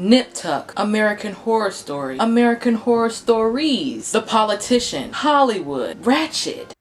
Nip Tuck, American Horror Story, American Horror Stories, The Politician, Hollywood, Ratchet,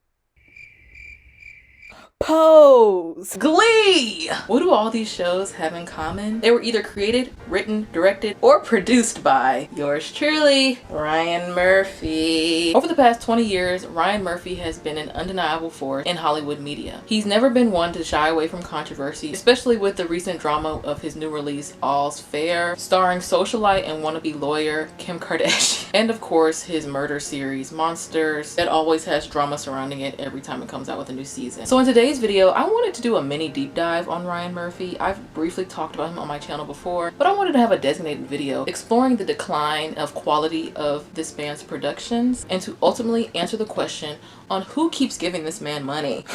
Pose, Glee. What do all these shows have in common? They were either created, written, directed, or produced by yours truly, Ryan Murphy. Over the past 20 years, Ryan Murphy has been an undeniable force in Hollywood media. He's never been one to shy away from controversy, especially with the recent drama of his new release, All's Fair, starring socialite and wannabe lawyer Kim Kardashian. And of course, his murder series, Monsters, that always has drama surrounding it every time it comes out with a new season. So in today's video, I wanted to do a mini deep dive on Ryan Murphy. I've briefly talked about him on my channel before, but I wanted to have a designated video exploring the decline of quality of this man's productions and to ultimately answer the question on who keeps giving this man money.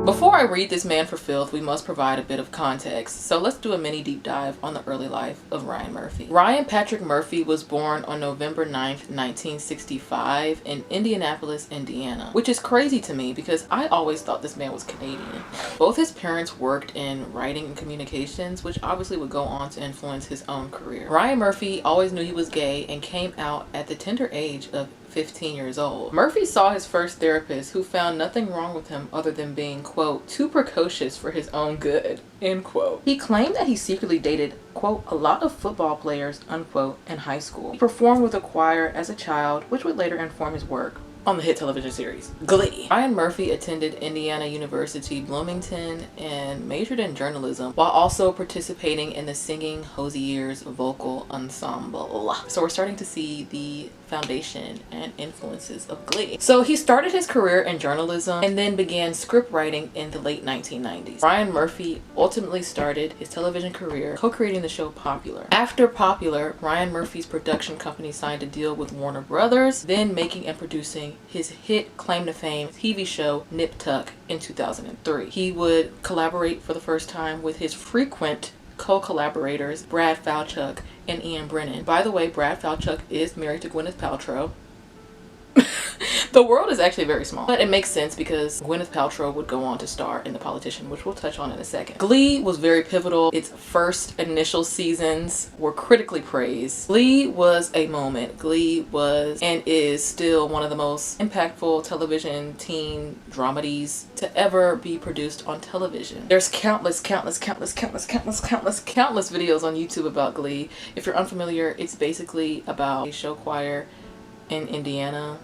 Before I read this man for filth, we must provide a bit of context. So let's do a mini deep dive on the early life of Ryan Murphy. Ryan Patrick Murphy was born on November 9th, 1965 in Indianapolis, Indiana, which is crazy to me because I always thought this man was Canadian. Both his parents worked in writing and communications, which obviously would go on to influence his own career. Ryan Murphy always knew he was gay and came out at the tender age of 15 years old. Murphy saw his first therapist who found nothing wrong with him other than being, quote, too precocious for his own good, end quote. He claimed that he secretly dated, quote, a lot of football players, unquote, in high school. He performed with a choir as a child, which would later inform his work on the hit television series Glee. Ryan Murphy attended Indiana University Bloomington and majored in journalism while also participating in the Singing Hosieres vocal ensemble. So we're starting to see the foundation and influences of Glee. So he started his career in journalism and then began script writing in the late 1990s. Ryan Murphy ultimately started his television career co-creating the show Popular. After Popular, Ryan Murphy's production company signed a deal with Warner Brothers, then making and producing his hit claim to fame TV show Nip Tuck in 2003. He would collaborate for the first time with his frequent co-collaborators Brad Falchuk and Ian Brennan. By the way, Brad Falchuk is married to Gwyneth Paltrow. The world is actually very small, but it makes sense because Gwyneth Paltrow would go on to star in The Politician, which we'll touch on in a second. Glee was very pivotal. Its first initial seasons were critically praised. Glee was a moment. Glee was and is still one of the most impactful television teen dramedies to ever be produced on television. There's countless videos on YouTube about Glee. If you're unfamiliar, it's basically about a show choir in Indiana.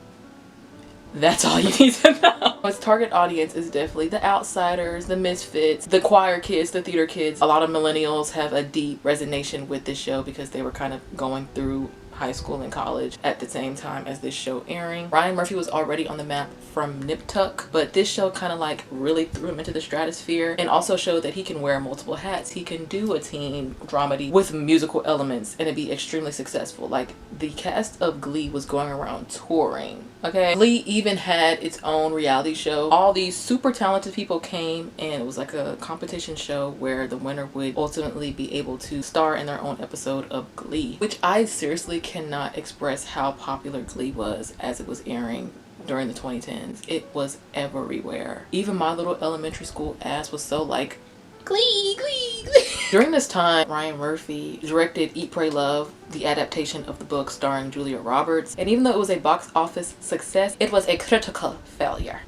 That's all you need to know. Its target audience is definitely the outsiders, the misfits, the choir kids, the theater kids. A lot of millennials have a deep resonation with this show because they were kind of going through high school and college at the same time as this show airing. Ryan Murphy was already on the map from Nip Tuck, but this show kind of like really threw him into the stratosphere and also showed that he can wear multiple hats. He can do a teen dramedy with musical elements and it'd be extremely successful. Like the cast of Glee was going around touring. Okay, Glee even had its own reality show. All these super talented people came and it was like a competition show where the winner would ultimately be able to star in their own episode of Glee, which I seriously cannot express how popular Glee was as it was airing during the 2010s. It was everywhere. Even my little elementary school ass was so like, Glee, Glee, Glee. During this time, Ryan Murphy directed Eat, Pray, Love, the adaptation of the book starring Julia Roberts. And even though it was a box office success, it was a critical failure.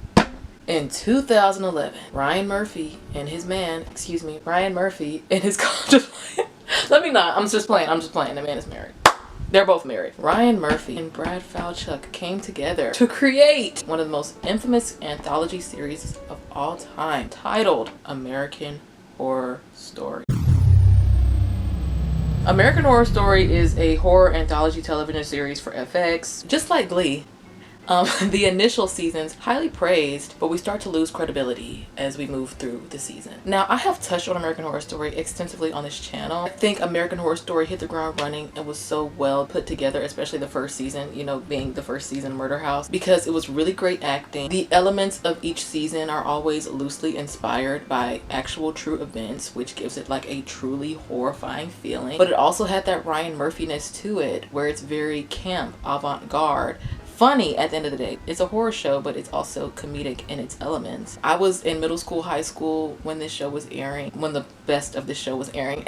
In 2011, Ryan Murphy and his I'm just playing, the man is married. They're both married. Ryan Murphy and Brad Falchuk came together to create one of the most infamous anthology series of all time, titled American Horror Story. American Horror Story is a horror anthology television series for FX, just like Glee. The initial seasons highly praised, but we start to lose credibility as we move through the season. Now, I have touched on American Horror Story extensively on this channel. I think American Horror Story hit the ground running and was so well put together, especially the first season, you know, being the first season Murder House, because it was really great acting. The elements of each season are always loosely inspired by actual true events, which gives it like a truly horrifying feeling. But it also had that Ryan Murphy-ness to it, where it's very camp, avant-garde, funny at the end of the day. It's a horror show, but it's also comedic in its elements. I was in middle school, high school when this show was airing, when the best of this show was airing.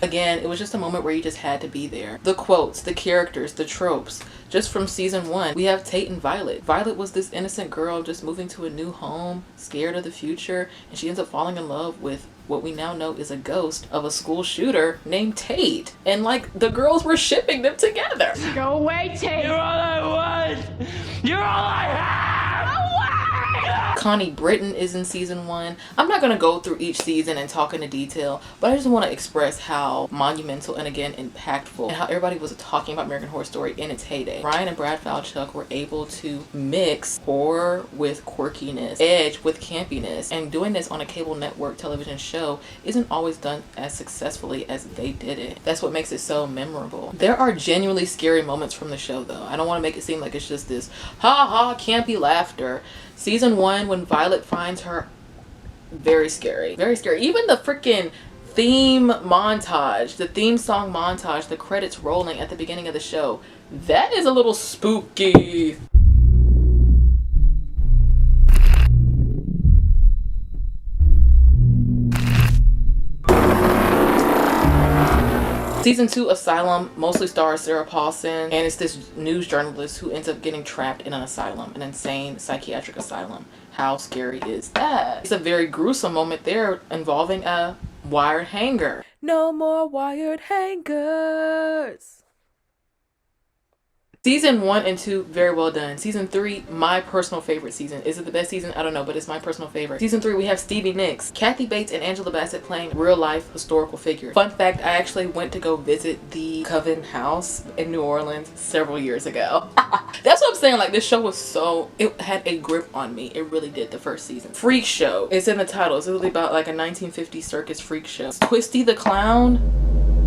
Again, it was just a moment where you just had to be there. The quotes, the characters, the tropes. Just from season 1, we have Tate and Violet. Violet was this innocent girl just moving to a new home, scared of the future, and she ends up falling in love with what we now know is a ghost of a school shooter named Tate. And like, the girls were shipping them together. Go away, Tate! You're all I want! You're all I have! Connie Britton is in season 1. I'm not gonna go through each season and talk into detail, but I just want to express how monumental and again impactful, and how everybody was talking about American Horror Story in its heyday. Ryan and Brad Falchuk were able to mix horror with quirkiness, edge with campiness, and doing this on a cable network television show isn't always done as successfully as they did it. That's what makes it so memorable. There are genuinely scary moments from the show though. I don't want to make it seem like it's just this ha ha campy laughter. Season 1, when Violet finds her, very scary. Very scary. Even the freaking theme montage, the theme song montage, the credits rolling at the beginning of the show, that is a little spooky. Season 2, Asylum, mostly stars Sarah Paulson, and it's this news journalist who ends up getting trapped in an asylum, an insane psychiatric asylum. How scary is that? It's a very gruesome moment there involving a wired hanger. No more wired hangers. Season 1 and 2, very well done. Season 3, my personal favorite season. Is it the best season? I don't know, but it's my personal favorite. Season 3, we have Stevie Nicks, Kathy Bates, and Angela Bassett playing real-life historical figures. Fun fact, I actually went to go visit the Coven House in New Orleans several years ago. That's what I'm saying, like, this show was so, it had a grip on me. It really did, the first season. Freak Show. It's in the title. It's really about like a 1950s circus freak show. Twisty the Clown.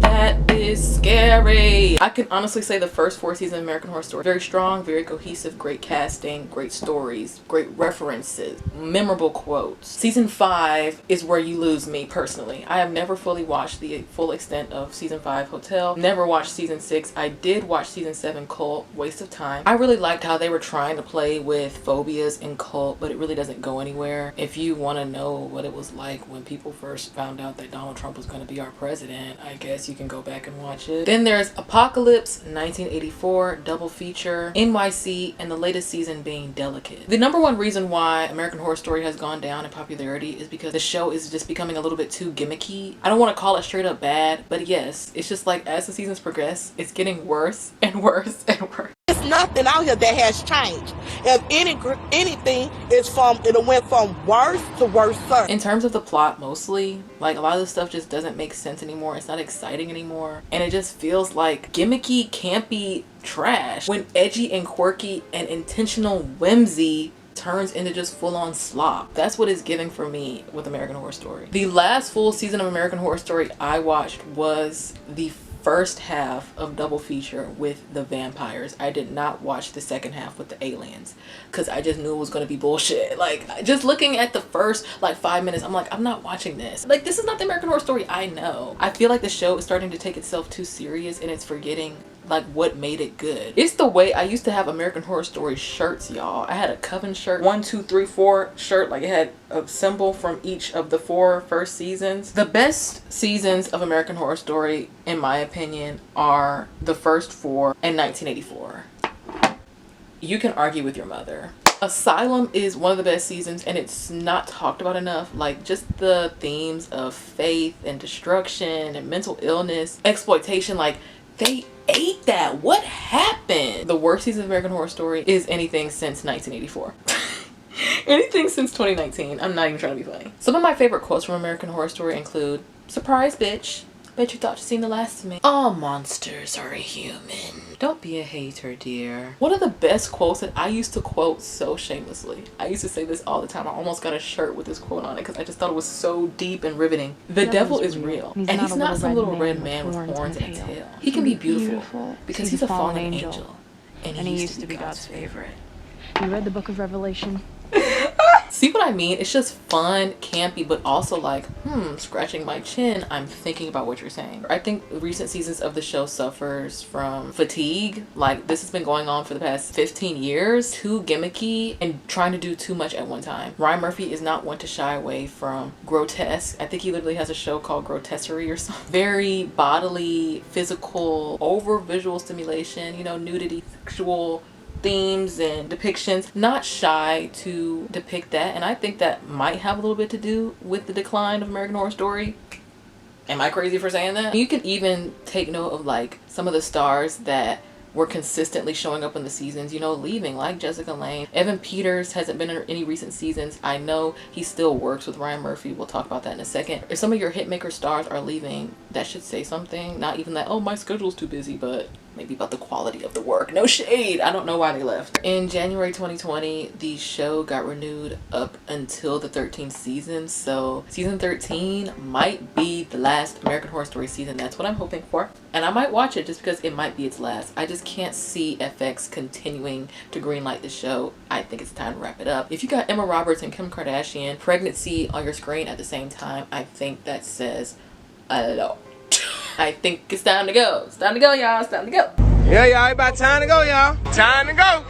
That is scary. I can honestly say the first 4 seasons of American Horror Story, very strong, very cohesive, great casting, great stories, great references, memorable quotes. Season 5 is where you lose me personally. I have never fully watched the full extent of season 5 Hotel. Never watched season 6. I did watch season 7 Cult. Waste of time. I really liked how they were trying to play with phobias in Cult, but it really doesn't go anywhere. If you want to know what it was like when people first found out that Donald Trump was going to be our president, I guess you can go back and watch it. Then there's Apocalypse, 1984, double feature, NYC, and the latest season being Delicate. The number one reason why American Horror Story has gone down in popularity is because the show is just becoming a little bit too gimmicky. I don't want to call it straight up bad, but yes, it's just like as the seasons progress, it's getting worse and worse and worse. It's nothing out here that has changed. If anything, it went from worse to worse. In terms of the plot, mostly, like a lot of the stuff just doesn't make sense anymore. It's not exciting anymore, and it just feels like gimmicky, campy trash when edgy and quirky and intentional whimsy turns into just full-on slop. That's what it's giving for me with American Horror Story. The last full season of American Horror Story I watched was the first half of double feature with the vampires. I did not watch the second half with the aliens because I just knew it was going to be bullshit. Like, just looking at the first like 5 minutes, I'm like, I'm not watching this. Like, this is not the American Horror Story I know. I feel like the show is starting to take itself too serious and it's forgetting like what made it good. It's the way I used to have American Horror Story shirts, y'all. I had a Coven shirt, 1, 2, 3, 4 shirt, like it had a symbol from each of the 4 first seasons. The best seasons of American Horror Story, in my opinion, are the first 4 and 1984. You can argue with your mother. Asylum is one of the best seasons and it's not talked about enough. Like, just the themes of faith and destruction and mental illness, exploitation, like they ate that. What happened? The worst season of American Horror Story is anything since 1984. Anything since 2019. I'm not even trying to be funny. Some of my favorite quotes from American Horror Story include, "Surprise, bitch. Bet you thought you seen the last of me. All monsters are human. Don't be a hater, dear." One of the best quotes that I used to quote so shamelessly. I used to say this all the time. I almost got a shirt with this quote on it because I just thought it was so deep and riveting. The devil is real. And he's not some little red man with horns and a tail. He can be beautiful because he's a fallen angel. And he used to be God's favorite. You read the book of Revelation? See what I mean? It's just fun, campy, but also like, scratching my chin, I'm thinking about what you're saying. I think recent seasons of the show suffers from fatigue. Like, this has been going on for the past 15 years. Too gimmicky and trying to do too much at one time. Ryan Murphy is not one to shy away from grotesque. I think he literally has a show called Grotesserie or something. Very bodily, physical, over visual stimulation, you know, nudity, sexual themes and depictions. Not shy to depict that, and I think that might have a little bit to do with the decline of American Horror Story. Am I crazy for saying that? You can even take note of like some of the stars that were consistently showing up in the seasons, you know, leaving, like Jessica Lange. Evan Peters hasn't been in any recent seasons. I know he still works with Ryan Murphy. We'll talk about that in a second. If some of your hitmaker stars are leaving, that should say something. Not even that, oh, my schedule's too busy, but maybe about the quality of the work. No shade. I don't know why they left. In January 2020, the show got renewed up until the 13th season. So season 13 might be the last American Horror Story season. That's what I'm hoping for. And I might watch it just because it might be its last. I just can't see FX continuing to greenlight the show. I think it's time to wrap it up. If you got Emma Roberts and Kim Kardashian pregnancy on your screen at the same time, I think that says a lot. I think it's time to go. It's time to go, y'all. It's time to go. Yeah, y'all, about time to go, y'all. Time to go.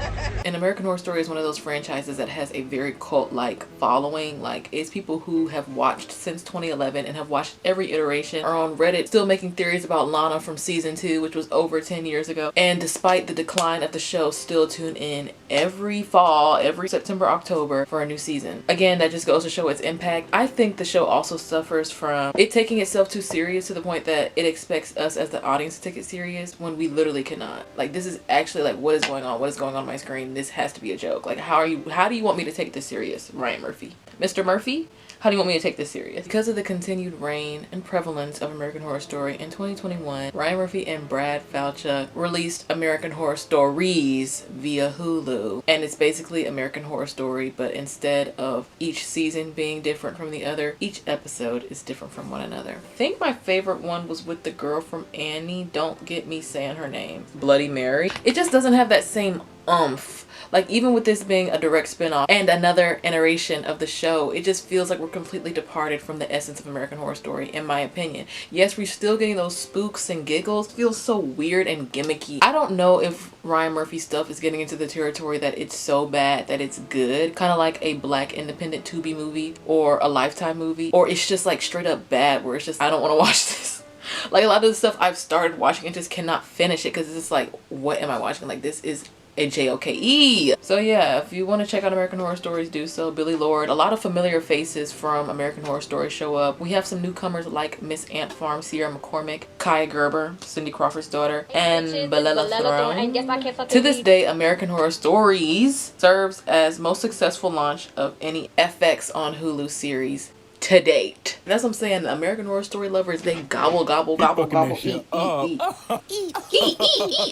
And American Horror Story is one of those franchises that has a very cult-like following. Like, it's people who have watched since 2011 and have watched every iteration, are on Reddit still making theories about Lana from season 2, which was over 10 years ago. And despite the decline of the show, still tune in every fall, every September, October for a new season. Again, that just goes to show its impact. I think the show also suffers from it taking itself too serious to the point that it expects us as the audience to take it serious when we literally cannot. Like, this is actually like, what is going on? What is going on my screen? This has to be a joke. Like, how do you want me to take this serious, Ryan Murphy? Mr. Murphy? How do you want me to take this serious? Because of the continued reign and prevalence of American Horror Story, in 2021, Ryan Murphy and Brad Falchuk released American Horror Stories via Hulu. And it's basically American Horror Story, but instead of each season being different from the other, each episode is different from one another. I think my favorite one was with the girl from Annie. Don't get me saying her name. Bloody Mary. It just doesn't have that same oomph. Like, even with this being a direct spin-off and another iteration of the show, it just feels like we're completely departed from the essence of American Horror Story, in my opinion. Yes, we're still getting those spooks and giggles. It feels so weird and gimmicky. I don't know if Ryan Murphy stuff is getting into the territory that it's so bad that it's good. Kind of like a Black independent Tubi movie or a Lifetime movie. Or it's just like straight up bad where it's just, I don't want to watch this. Like, a lot of the stuff I've started watching and just cannot finish it because it's just like, what am I watching? Like, this is a JOKE. So yeah, if you want to check out American Horror Stories, do so. Billy Lord. A lot of familiar faces from American Horror Story show up. We have some newcomers like Miss Ant Farm, Sierra McCormick, Kaya Gerber, Cindy Crawford's daughter, and Belela Throne. To this day, American Horror Stories serves as most successful launch of any FX on Hulu series to date. And that's what I'm saying. The American Horror Story lovers, they gobble, gobble, gobble, gobble, eat.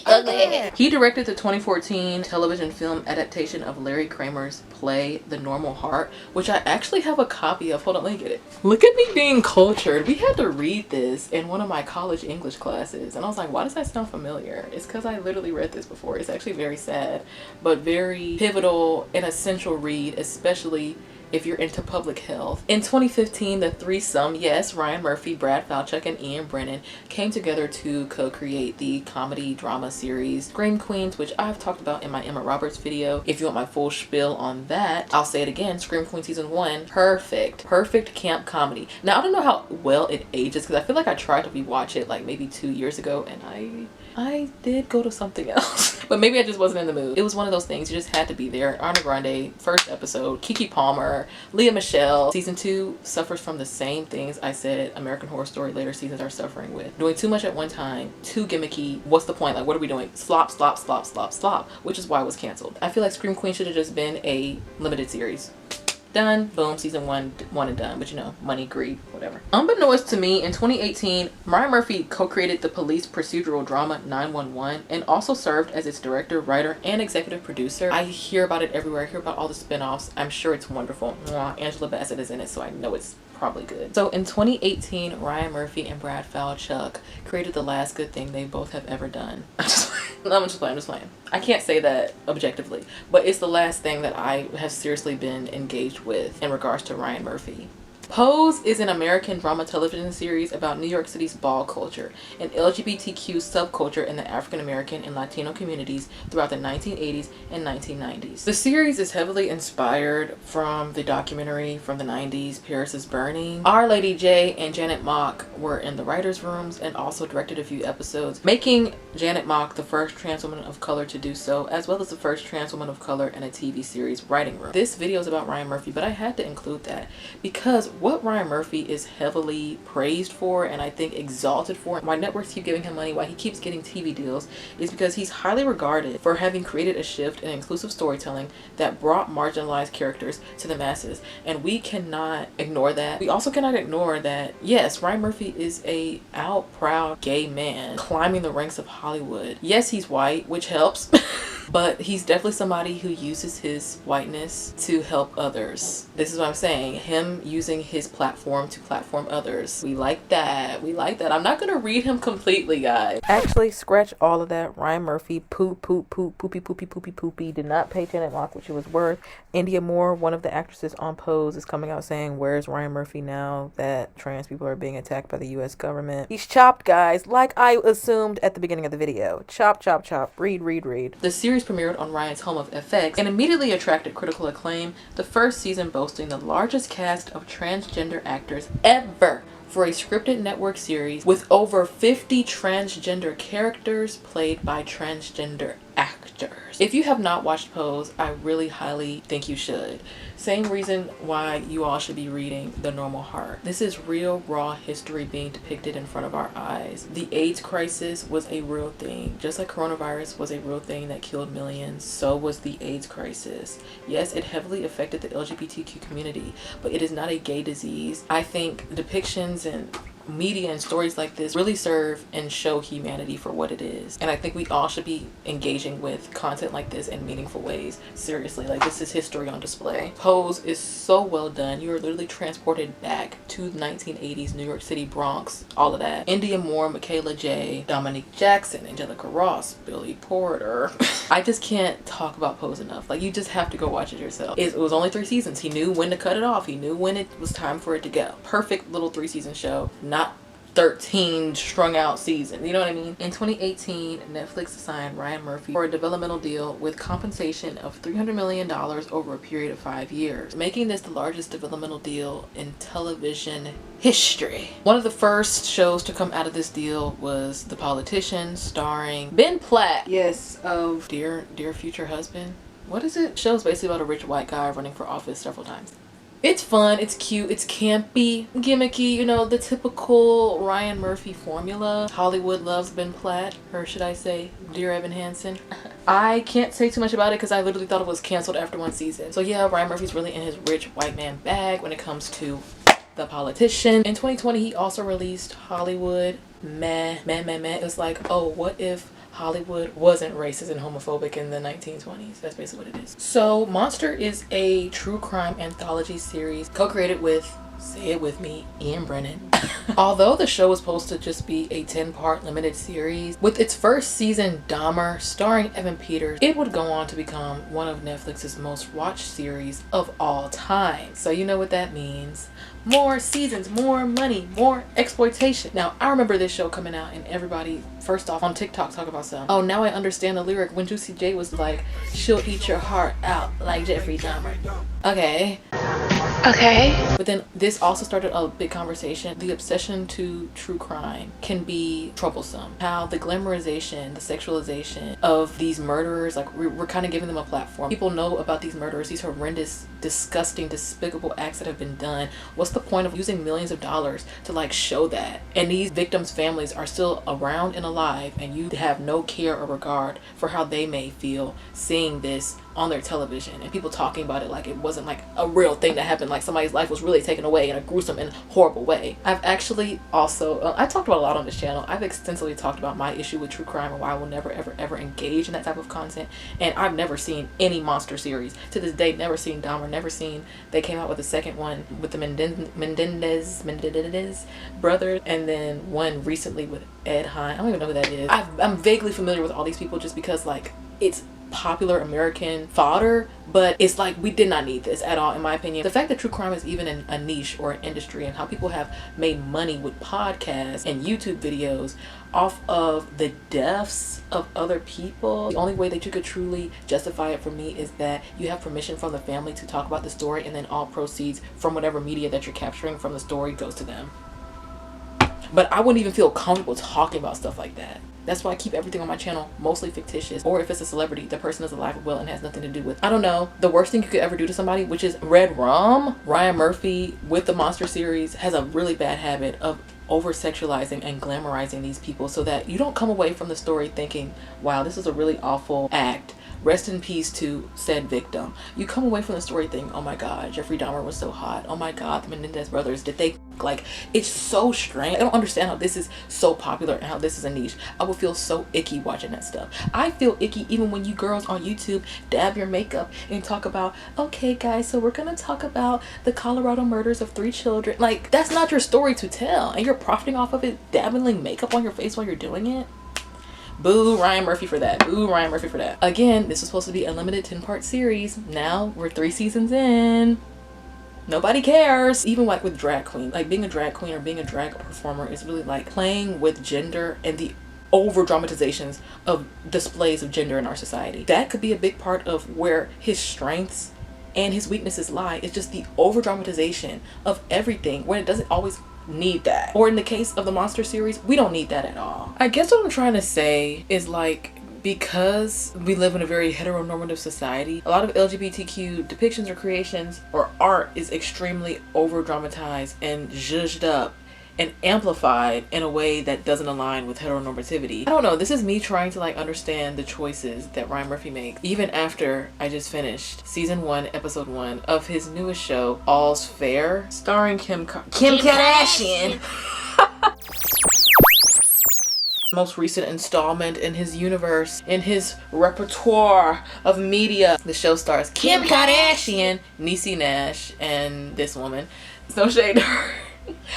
Ugly. He directed the 2014 television film adaptation of Larry Kramer's play The Normal Heart, which I actually have a copy of. Hold on, let me get it. Look at me being cultured. We had to read this in one of my college English classes, and I was like, why does that sound familiar? It's because I literally read this before. It's actually very sad, but very pivotal and essential read, especially if you're into public health. In 2015, the threesome, yes, Ryan Murphy, Brad Falchuk, and Ian Brennan came together to co-create the comedy drama series Scream Queens, which I've talked about in my Emma Roberts video. If you want my full spiel on that, I'll say it again. Scream Queens season 1, perfect camp comedy. Now, I don't know how well it ages because I feel like I tried to rewatch it like maybe 2 years ago and I did go to something else. But maybe I just wasn't in the mood. It was one of those things, you just had to be there. Ariana Grande, first episode, Keke Palmer, Leah Michelle. Season 2 suffers from the same things I said American Horror Story later seasons are suffering with. Doing too much at one time, too gimmicky. What's the point? Like, what are we doing? Slop, slop, slop, slop, slop, which is why it was canceled. I feel like Scream Queen should have just been a limited series. Done, boom, season one and done. But you know, money, greed, whatever. Unbeknownst to me, in 2018, Ryan Murphy co-created the police procedural drama 911 and also served as its director, writer, and executive producer. I hear about it everywhere. I hear about all the spin-offs. I'm sure it's wonderful. Mwah. Angela Bassett is in it, so I know it's probably good. So in 2018, Ryan Murphy and Brad Falchuk created the last good thing they both have ever done. I'm just playing. I can't say that objectively, but it's the last thing that I have seriously been engaged with in regards to Ryan Murphy. Pose is an American drama television series about New York City's ball culture and LGBTQ subculture in the African American and Latino communities throughout the 1980s and 1990s. The series is heavily inspired from the documentary from the 90s, Paris is Burning. Our Lady J and Janet Mock were in the writers' rooms and also directed a few episodes, making Janet Mock the first trans woman of color to do so, as well as the first trans woman of color in a TV series writing room. This video is about Ryan Murphy, but I had to include that because what Ryan Murphy is heavily praised for and I think exalted for, why networks keep giving him money, why he keeps getting TV deals, is because he's highly regarded for having created a shift in inclusive storytelling that brought marginalized characters to the masses. And we cannot ignore that. We also cannot ignore that, yes, Ryan Murphy is a out proud gay man climbing the ranks of Hollywood. Yes, he's white, which helps. But he's definitely somebody who uses his whiteness to help others. This is what I'm saying. Him using his platform to platform others. We like that. We like that. I'm not going to read him completely, guys. Actually, scratch all of that. Ryan Murphy, poopy, did not pay Janet Mock what she was worth. India Moore, one of the actresses on Pose, is coming out saying, where's Ryan Murphy now that trans people are being attacked by the U.S. government? He's chopped, guys, like I assumed at the beginning of the video. Chop, chop, chop. Read. The series premiered on Ryan's home of FX and immediately attracted critical acclaim, the first season boasting the largest cast of transgender actors ever for a scripted network series, with over 50 transgender characters played by transgender actors. If you have not watched Pose, I really highly think you should. Same reason why you all should be reading The Normal Heart. This is real raw history being depicted in front of our eyes. The AIDS crisis was a real thing. Just like coronavirus was a real thing that killed millions, so was the AIDS crisis. Yes, it heavily affected the LGBTQ community, but it is not a gay disease. I think depictions and media and stories like this really serve and show humanity for what it is, and I think we all should be engaging with content like this in meaningful ways. Seriously, like, this is history on display. Pose is so well done. You are literally transported back to the 1980s New York City, Bronx, all of that. India Moore, Michaela J, Dominique Jackson, Angelica Ross, Billy Porter. I just can't talk about Pose enough. Like, you just have to go watch it yourself. It was only 3 seasons. He knew when to cut it off. He knew when it was time for it to go. Perfect little 3-season show. Not 13 strung out season, you know what I mean? In 2018, Netflix assigned Ryan Murphy for a developmental deal with compensation of $300 million over a period of 5 years, making this the largest developmental deal in television history. One of the first shows to come out of this deal was The Politician, starring Ben Platt, yes, of Dear Future Husband. What is it? The show's basically about a rich white guy running for office several times. It's fun, it's cute, it's campy, gimmicky, you know, the typical Ryan Murphy formula. Hollywood loves Ben Platt, or should I say, Dear Evan Hansen. I can't say too much about it because I literally thought it was canceled after 1 season. So yeah, Ryan Murphy's really in his rich white man bag when it comes to The Politician. In 2020, he also released Hollywood. It was like, oh, what if Hollywood wasn't racist and homophobic in the 1920s? That's basically what it is. So Monster is a true crime anthology series co-created with, say it with me, Ian Brennan. Although the show was supposed to just be a 10-part limited series, with its first season, Dahmer, starring Evan Peters, it would go on to become one of Netflix's most watched series of all time. So you know what that means. More seasons, more money, more exploitation. Now, I remember this show coming out and everybody, first off, on TikTok talking about something. Oh, now I understand the lyric when Juicy J was like, she'll eat your heart out like Jeffrey Dahmer. Okay. But then this also started a big conversation. The obsession to true crime can be troublesome. How the glamorization, the sexualization of these murderers, like we're kind of giving them a platform. People know about these murderers, these horrendous, disgusting, despicable acts that have been done. What's the point of using millions of dollars to like show that? And these victims' families are still around and alive, and you have no care or regard for how they may feel seeing this on their television and people talking about it like it wasn't like a real thing that happened, like somebody's life was really taken away in a gruesome and horrible way. I've actually also I talked about a lot on this channel. I've extensively talked about my issue with true crime and why I will never ever engage in that type of content. And I've never seen any monster series to this day. Never seen Dahmer, never seen, they came out with a second one with the Mendendez brothers, and then one recently with Ed Hine. I don't even know who that is. I'm vaguely familiar with all these people just because like it's popular American fodder, but it's like we did not need this at all, in my opinion. The fact that true crime is even a niche or an industry, and how people have made money with podcasts and YouTube videos off of the deaths of other people. The only way that you could truly justify it for me is that you have permission from the family to talk about the story, and then all proceeds from whatever media that you're capturing from the story goes to them. But I wouldn't even feel comfortable talking about stuff like that. That's why I keep everything on my channel mostly fictitious. Or if it's a celebrity, the person is alive and well and has nothing to do with, I don't know, the worst thing you could ever do to somebody, which is red rum. Ryan Murphy with the Monster series has a really bad habit of over-sexualizing and glamorizing these people so that you don't come away from the story thinking, wow, this is a really awful act. Rest in peace to said victim. You come away from the story thinking, oh my god, Jeffrey Dahmer was so hot. Oh my god, the Menendez brothers, did they, like, it's so strange. I don't understand how this is so popular and how this is a niche. I would feel so icky watching that stuff. I feel icky even when you girls on YouTube dab your makeup and talk about, okay guys, so we're gonna talk about the Colorado murders of 3 children. Like, that's not your story to tell, and you're profiting off of it, dabbling makeup on your face while you're doing it. Boo Ryan Murphy for that. Boo Ryan Murphy for that. Again, this was supposed to be a limited 10-part series. Now we're 3 seasons in. Nobody cares. Even like with drag queen, like being a drag queen or being a drag performer is really like playing with gender and the over dramatizations of displays of gender in our society. That could be a big part of where his strengths and his weaknesses lie. It's just the over dramatization of everything when it doesn't always need that. Or in the case of the Monster series, we don't need that at all. I guess what I'm trying to say is, like, because we live in a very heteronormative society, a lot of LGBTQ depictions or creations or art is extremely over dramatized and zhuzhed up and amplified in a way that doesn't align with heteronormativity. I don't know, this is me trying to like understand the choices that Ryan Murphy makes, even after I just finished season 1, episode 1 of his newest show, All's Fair, starring Kim Kardashian. Most recent installment in his universe, in his repertoire of media. The show stars Kim Kardashian, Niecy Nash, and this woman. It's no shade to her.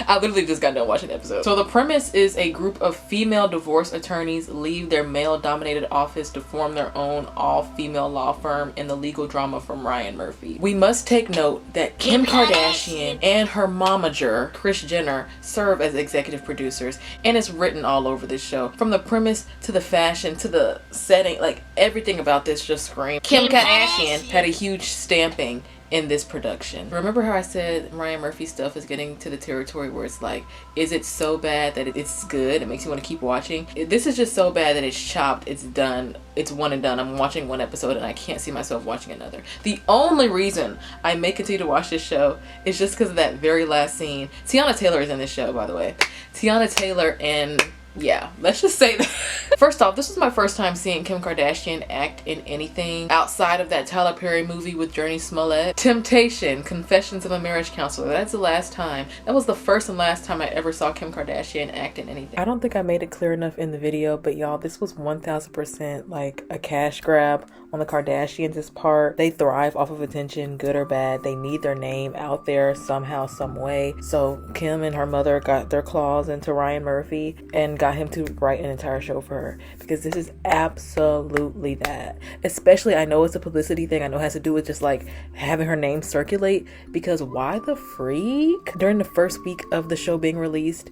I literally just got done watching the episode. So the premise is a group of female divorce attorneys leave their male-dominated office to form their own all-female law firm in the legal drama from Ryan Murphy. We must take note that Kim Kardashian and her momager, Kris Jenner, serve as executive producers, and it's written all over this show. From the premise to the fashion to the setting, like everything about this just screams Kim Kardashian had a huge stamping in this production. Remember how I said Ryan Murphy stuff is getting to the territory where it's like, is it so bad that it's good? It makes you want to keep watching. This is just so bad that it's chopped, it's done, it's one and done. I'm watching 1 episode and I can't see myself watching another. The only reason I may continue to watch this show is just because of that very last scene. Tiana Taylor is in this show, by the way. Tiana Taylor and yeah, let's just say that. First off, this was my first time seeing Kim Kardashian act in anything outside of that Tyler Perry movie with Journey Smollett. Temptation, Confessions of a Marriage Counselor. That's the last time. That was the first and last time I ever saw Kim Kardashian act in anything. I don't think I made it clear enough in the video, but y'all, this was 1000% like a cash grab on the Kardashians' part. They thrive off of attention, good or bad. They need their name out there somehow, some way. So Kim and her mother got their claws into Ryan Murphy and got him to write an entire show for her, because this is absolutely that. Especially, I know it's a publicity thing. I know it has to do with just like having her name circulate, because why the freak? During the first week of the show being released,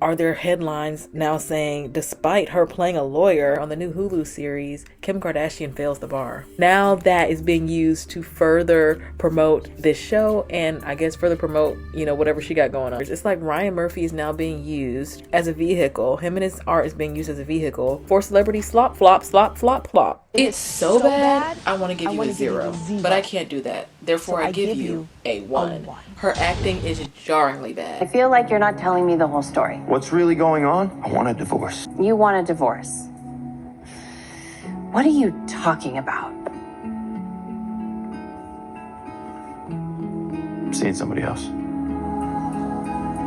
are there headlines now saying, despite her playing a lawyer on the new Hulu series, Kim Kardashian fails the bar. Now that is being used to further promote this show, and I guess further promote, you know, whatever she got going on. It's like Ryan Murphy is now being used as a vehicle. Him and his art is being used as a vehicle for celebrity slop, flop, slop, flop, flop. It's so bad, I want to give you a 0, but I can't do that. Therefore, I give you a 1. Her acting is jarringly bad. I feel like you're not telling me the whole story. What's really going on? I want a divorce. You want a divorce. What are you talking about? seeing somebody else.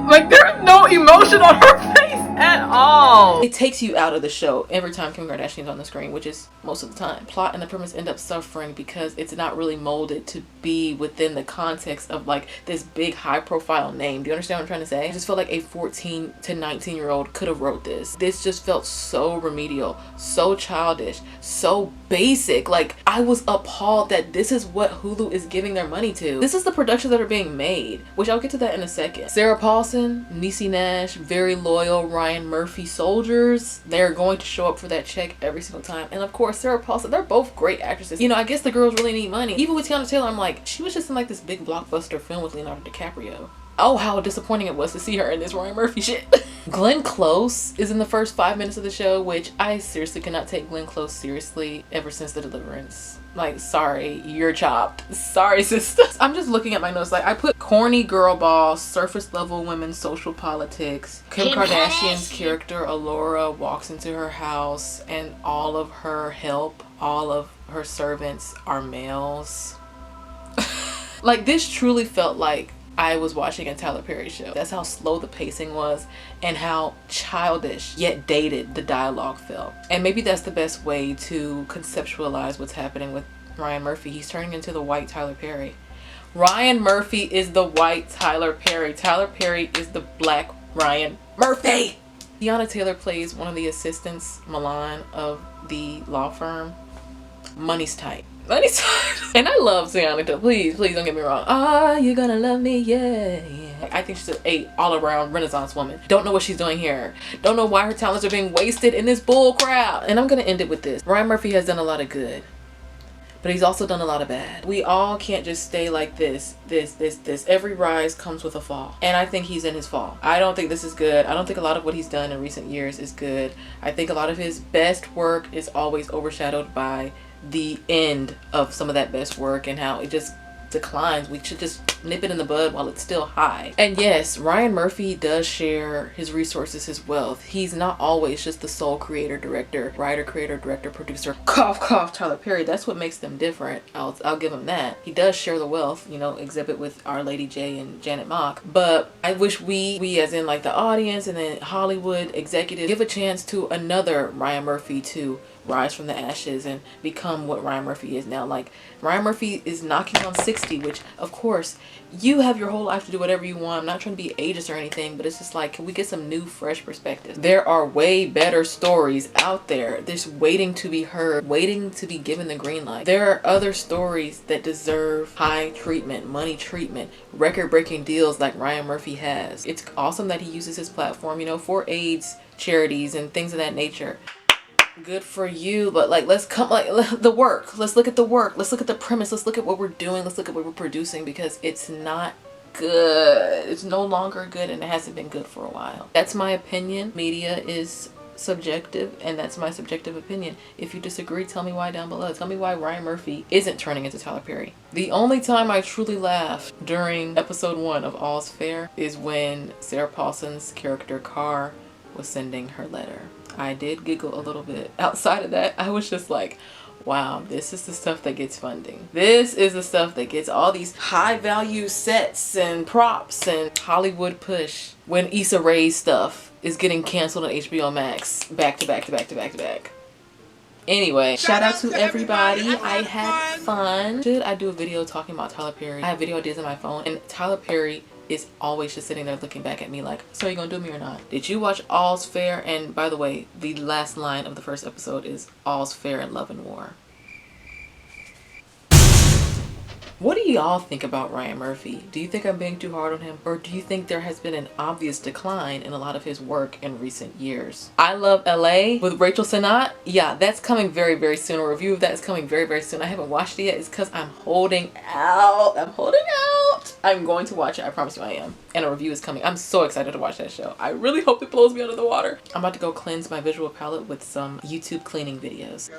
Like, there's no emotion on her face at all. It takes you out of the show every time Kim Kardashian's on the screen, which is most of the time. Plot and the premise end up suffering because it's not really molded to be within the context of like this big high profile name. Do you understand what I'm trying to say? I just felt like a 14 to 19 year old could have wrote this. This just felt so remedial, so childish, so basic. Like, I was appalled that this is what Hulu is giving their money to. This is the productions that are being made, which I'll get to that in a second. Sarah Paulson, Niecy Nash, very loyal Ryan Murphy soldiers. They're going to show up for that check every single time. And of course, Sarah Paulson, they're both great actresses. You know, I guess the girls really need money. Even with Tiana Taylor, I'm like, she was just in like this big blockbuster film with Leonardo DiCaprio. Oh, how disappointing it was to see her in this Ryan Murphy shit. Glenn Close is in the first 5 minutes of the show, which I seriously cannot take Glenn Close seriously ever since The Deliverance. Like, sorry, you're chopped. Sorry, sister. I'm just looking at my notes. Like, I put corny girl boss, surface level women, social politics. Kim Kardashian's character, Alora, walks into her house and all of her help, all of her servants are males. Like, this truly felt like I was watching a Tyler Perry show. That's how slow the pacing was and how childish yet dated the dialogue felt. And maybe that's the best way to conceptualize what's happening with Ryan Murphy. He's turning into the white Tyler Perry. Ryan Murphy is the white Tyler Perry. Tyler Perry is the black Ryan Murphy. Tiana Taylor plays one of the assistants, Milan, of the law firm. Money's tight. Money's tight. And I love Tiana Taylor. Please don't get me wrong. Ah, you're gonna love me, yeah. I think she's a all-around Renaissance woman. Don't know what she's doing here. Don't know why her talents are being wasted in this bull crap. And I'm gonna end it with this. Ryan Murphy has done a lot of good, but he's also done a lot of bad. We all can't just stay like this. Every rise comes with a fall. And I think he's in his fall. I don't think this is good. I don't think a lot of what he's done in recent years is good. I think a lot of his best work is always overshadowed by the end of some of that best work and how it just declines. We should just nip it in the bud while it's still high. And yes, Ryan Murphy does share his resources, his wealth. He's not always just the sole creator, director, writer, creator, director, producer, cough, cough, Tyler Perry. That's what makes them different. I'll give him that. He does share the wealth, you know, exhibit with Our Lady J and Janet Mock. But I wish we as in like the audience and then Hollywood executives give a chance to another Ryan Murphy to rise from the ashes and become what Ryan Murphy is now. Like, Ryan Murphy is knocking on 60, which of course you have your whole life to do whatever you want. I'm not trying to be ageist or anything, but it's just like, can we get some new fresh perspectives? There are way better stories out there just waiting to be heard, waiting to be given the green light. There are other stories that deserve high treatment, money treatment, record-breaking deals like Ryan Murphy has. It's awesome that he uses his platform, you know, for AIDS charities and things of that nature. Good for you, but like, let's come, like, the work. Let's look at the work. Let's look at the premise. Let's look at what we're doing. Let's look at what we're producing, because it's not good. It's no longer good, and it hasn't been good for a while. That's my opinion. Media is subjective, and that's my subjective opinion. If you disagree, tell me why down below. Tell me why Ryan Murphy isn't turning into Tyler Perry. The only time I truly laughed during episode 1 of All's Fair is when Sarah Paulson's character Carr was sending her letter. I did giggle a little bit. Outside of that, I was just like, wow, this is the stuff that gets funding. This is the stuff that gets all these high value sets and props and Hollywood push when Issa Rae's stuff is getting canceled on HBO Max back to back to back to back to back. Anyway, shout out to everybody. I had fun. Should I do a video talking about Tyler Perry? I have video ideas on my phone, and Tyler Perry is always just sitting there looking back at me like, so are you gonna do me or not? Did you watch All's Fair? And by the way, the last line of the first episode is All's Fair in Love and War. What do y'all think about Ryan Murphy? Do you think I'm being too hard on him? Or do you think there has been an obvious decline in a lot of his work in recent years? I Love LA with Rachel Sennott. Yeah, that's coming very, very soon. A review of that is coming very, very soon. I haven't watched it yet. It's because I'm holding out. I'm holding out. I'm going to watch it. I promise you I am. And a review is coming. I'm so excited to watch that show. I really hope it blows me out of the water. I'm about to go cleanse my visual palette with some YouTube cleaning videos.